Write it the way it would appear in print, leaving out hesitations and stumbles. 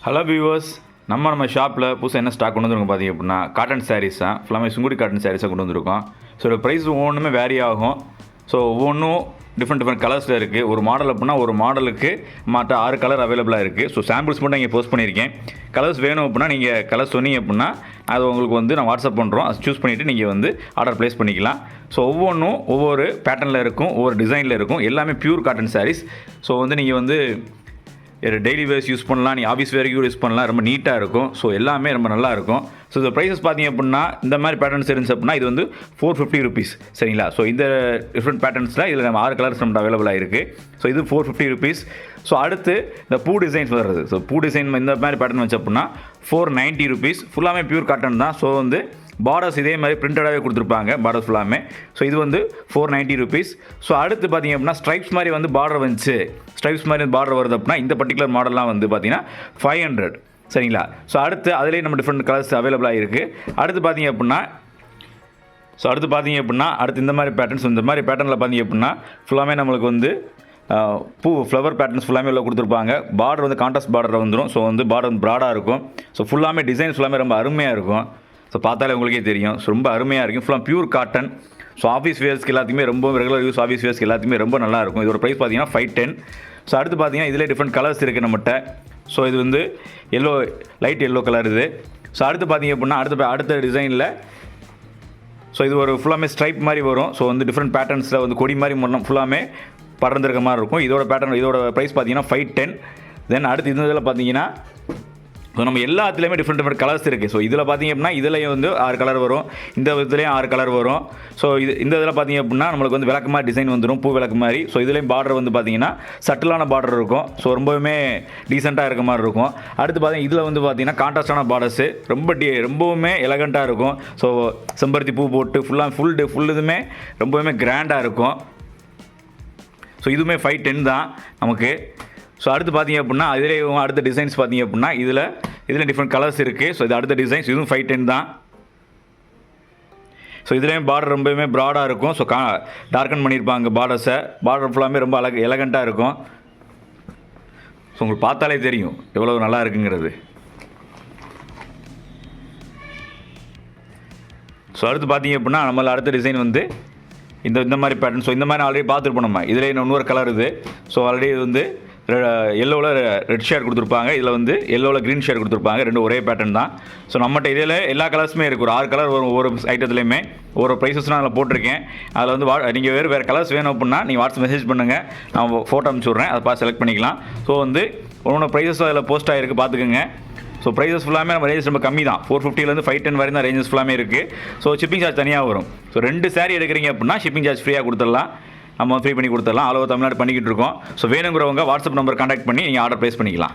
Hello viewers, நம்ம ஷாப்பில் புதுசாக என்ன ஸ்டாக் கொண்டு வந்துருக்கோம் பார்த்தீங்க அப்படின்னா காட்டன் சாரீஸ் தான். ஃபுல்லாமே சுங்குடி காட்டன் சாரீஸாக கொண்டு வந்திருக்கோம். ஸோ இதோட ப்ரைஸ் ஒவ்வொன்றுமே வேரி ஆகும். ஸோ ஒவ்வொன்றும் டிஃப்ரெண்ட் கலர்ஸில் இருக்குது. ஒரு மாடல் அப்படின்னா ஒரு மாடலுக்கு மற்ற 6 கலர் அவைலபிளாக இருக்குது. ஸோ சாம்பிள்ஸ் மட்டும் இங்கே போஸ்ட் பண்ணியிருக்கேன். கலர்ஸ் வேணும் அப்படின்னா நீங்கள் கலர்ஸ் சொன்னீங்க அப்படின்னா அது உங்களுக்கு நான் வாட்ஸ்அப் பண்ணுறோம். அது சூஸ் பண்ணிவிட்டு நீங்கள் ஆர்டர் ப்ளேஸ் பண்ணிக்கலாம். ஸோ ஒவ்வொன்றும் ஒவ்வொரு பேட்டர்னில் இருக்கும், ஒவ்வொரு டிசைனில் இருக்கும். எல்லாமே பியூர் காட்டன் சாரீஸ். ஸோ நீங்கள் டெய்லி வேர்ஸ் யூஸ் பண்ணலாம், நீ ஆஃபீஸ் வேர்க்கும் யூஸ் பண்ணலாம். ரொம்ப நீட்டாக இருக்கும். ஸோ எல்லாமே ரொம்ப நல்லா இருக்கும். ஸோ இந்த ப்ரைஸஸ் பார்த்தீங்க அப்படின்னா இந்த மாதிரி பேட்டர்ன்ஸ் இருந்துச்சு அப்படின்னா இது 450 rupees. சரிங்களா? ஸோ இந்த டிஃப்ரெண்ட் பேட்டர்ன்ஸில் இதில் நம்ம 6 கலர்ஸ் நம்ம அவைலபிளாக இருக்குது. ஸோ இது 450 rupees. ஸோ அடுத்து இந்த பூ டிசைன்ஸ் வருது. ஸோ பூ டிசைன் இந்த மாதிரி பேட்டர்ன் வச்சு அப்படின்னா 490 rupees. ஃபுல்லாமே பியூர் காட்டன் தான். ஸோ பார்டர்ஸ் இதே மாதிரி பிரிண்டடாகவே கொடுத்துருப்பாங்க, பார்டர்ஸ் ஃபுல்லாமே. ஸோ இது 490 rupees. ஸோ அடுத்து பார்த்தீங்க அப்படின்னா ஸ்ட்ரைப்ஸ் மாதிரி பார்டர் வந்துச்சு, ஸ்ட்ரைப்ஸ் மாதிரி பார்டர் வருது அப்படின்னா இந்த பர்டிகுலர் மாடல்லாம் பார்த்தீங்கன்னா 500. சரிங்களா? ஸோ அடுத்து அதிலேயே நம்ம டிஃப்ரெண்ட் கலர்ஸ் அவைலபிளாக இருக்குது. அடுத்து பார்த்தீங்க அப்படின்னா அடுத்து இந்த மாதிரி பேட்டர்ன்ஸ், இந்த மாதிரி பேட்டர்னில் பார்த்தீங்க அப்படின்னா ஃபுல்லாமே நம்மளுக்கு பூ ஃப்ளவர் பேட்டர்ன்ஸ் ஃபுல்லாமே உள்ள கொடுத்துருப்பாங்க. பார்டர் கான்ட்ராஸ்ட் பார்டரில் வந்துடும். ஸோ பார்டர் ப்ராடாக இருக்கும். ஸோ ஃபுல்லாமே டிசைன்ஸ் ஃபுல்லாமே ரொம்ப அருமையாக இருக்கும். ஸோ பார்த்தாலே உங்களுக்கே தெரியும். ஸோ ரொம்ப அருமையாக இருக்கும். ஃபுல்லாக பியூர் காட்டன். ஸோ ஆஃபீஸ் வேர்ஸ்க்கு எல்லாத்துக்குமே ரொம்ப ரெகுலர் யூஸ் ஆஃபீஸ் வேர்ஸ்க்கு எல்லாத்துக்குமே ரொம்ப நல்லாயிருக்கும். இதோட ப்ரைஸ் பார்த்தீங்கன்னா 510. ஸோ அடுத்து பார்த்தீங்கன்னா இதில் டிஃப்ரெண்ட் கலர்ஸ் இருக்குது நம்மகிட்ட. ஸோ இது எல்லோ, லைட் எல்லோ கலர் இது. ஸோ அடுத்து பார்த்தீங்க அப்படின்னா அடுத்த டிசைனில் ஸோ இது ஒரு ஃபுல்லாமே ஸ்ட்ரைப் மாதிரி வரும். ஸோ டிஃப்ரெண்ட் பேட்டர்ன்ஸில் கொடி மாதிரி ஃபுல்லாமே பறந்துருக்க மாதிரி இருக்கும். இதோட ப்ரைஸ் பார்த்தீங்கன்னா 510. தென் அடுத்து இந்த இதில் பார்த்தீங்கன்னா ஸோ நம்ம எல்லாத்துலேயுமே டிஃப்ரெண்ட் கலர்ஸ் இருக்குது. ஸோ இதில் பார்த்தீங்க அப்படின்னா இதுலேயும் 6 கலர் வரும், இந்த இதுலேயும் 6 கலர் வரும். ஸோ இந்த இதில் பார்த்தீங்க அப்படின்னா நம்மளுக்கு விளக்கு மாதிரி டிசைன் வந்துடும், பூ விளக்கு மாதிரி. ஸோ இதுலேயும் பார்டர் பார்த்தீங்கன்னா சட்டிலான பார்டர் இருக்கும். ஸோ ரொம்பவுமே டீசெண்டாக இருக்க மாதிரி இருக்கும். அடுத்து பார்த்தீங்கன்னா இதில் பார்த்தீங்கன்னா கான்ட்ராஸ்டான பார்டர்ஸு ரொம்பவுமே எலகண்ட்டாக இருக்கும். ஸோ செம்பருத்தி பூ போட்டு ஃபுல் இதுவுமே ரொம்பவுமே கிராண்டாக இருக்கும். ஸோ இதுவுமே 510 தான் நமக்கு. ஸோ அடுத்து பார்த்தீங்க அப்படின்னா அதிலே அடுத்த டிசைன்ஸ் பார்த்தீங்க அப்படின்னா இதில் டிஃப்ரெண்ட் கலர்ஸ் இருக்குது. ஸோ இது அடுத்த டிசைன்ஸ், இதுவும் 510 தான். ஸோ இதுலேயும் பார்டர் ரொம்பவுமே ப்ராடாக இருக்கும். ஸோ டார்க்கன் பண்ணியிருப்பாங்க பார்டர்ஸை. பார்டர் ஃபுல்லாமே ரொம்ப எலகண்ட்டாக இருக்கும். ஸோ உங்களுக்கு பார்த்தாலே தெரியும் எவ்வளோ நல்லா இருக்குங்கிறது. ஸோ அடுத்து பார்த்தீங்க அப்படின்னா நம்மள அடுத்த டிசைன் இந்த மாதிரி பேட்டர்ன். ஸோ இந்த மாதிரி ஆல்ரெடி பார்த்துருப்போம் நம்ம. இதில் இன்னொரு கலர் இது. ஸோ ஆல்ரெடி எல்லோவில் ரெட் ஷேட் கொடுத்துருப்பாங்க, இதில் எல்லோவில் க்ரீன் ஷேட் கொடுத்துருப்பாங்க. ரெண்டும் ஒரே பேட்டர்ன் தான். ஸோ நம்மகிட்ட இதில் எல்லா கலர்ஸுமே இருக்குது. ஒரு 6 கலர் வரும் ஒவ்வொரு ஐட்டத்துலையுமே. ஒரு ப்ரைஸஸ் நான் அதில் போட்டிருக்கேன். அதில் நீங்கள் வேறு கலர்ஸ் வேணும் அப்படின்னா நீங்கள் வாட்ஸ்அப் மெசேஜ் பண்ணுங்கள், நான் ஃபோட்டோ அனுப்பிச்சி விட்றேன். அதை பார்த்து செலக்ட் பண்ணிக்கலாம். ஸோ ஒவ்வொரு ப்ரைஸஸ் அதில் போஸ்ட் ஆகிருக்கு, பார்த்துக்குங்க. ஸோ ப்ரைஸஸ் ஃபுல்லாமே நம்ம ரேஞ்சஸ் ரொம்ப கம்மி தான். 450 510 வரையும் தான் ரேஞ்சஸ் ஃபுல்லாமே இருக்குது. ஸோ ஷிப்பிங் சார்ஜ் தனியாக வரும். ஸோ 2 சாரீ எடுக்கிறீங்க அப்படின்னா ஷிப்பிங் சார்ஜ் ஃப்ரீயாக கொடுத்துடலாம். நம்ம ஃப்ரீ பண்ணி கொடுத்துடலாம். ஆல் ஓவர் தமிழ்நாடு பண்ணிக்கிட்டு இருக்கோம். ஸோ வேணுங்கிறவங்க வாட்ஸ்அப் நம்பர் கான்டாக்ட் பண்ணி நீங்கள் ஆர்டர் ப்ளேஸ் பண்ணிக்கலாம்.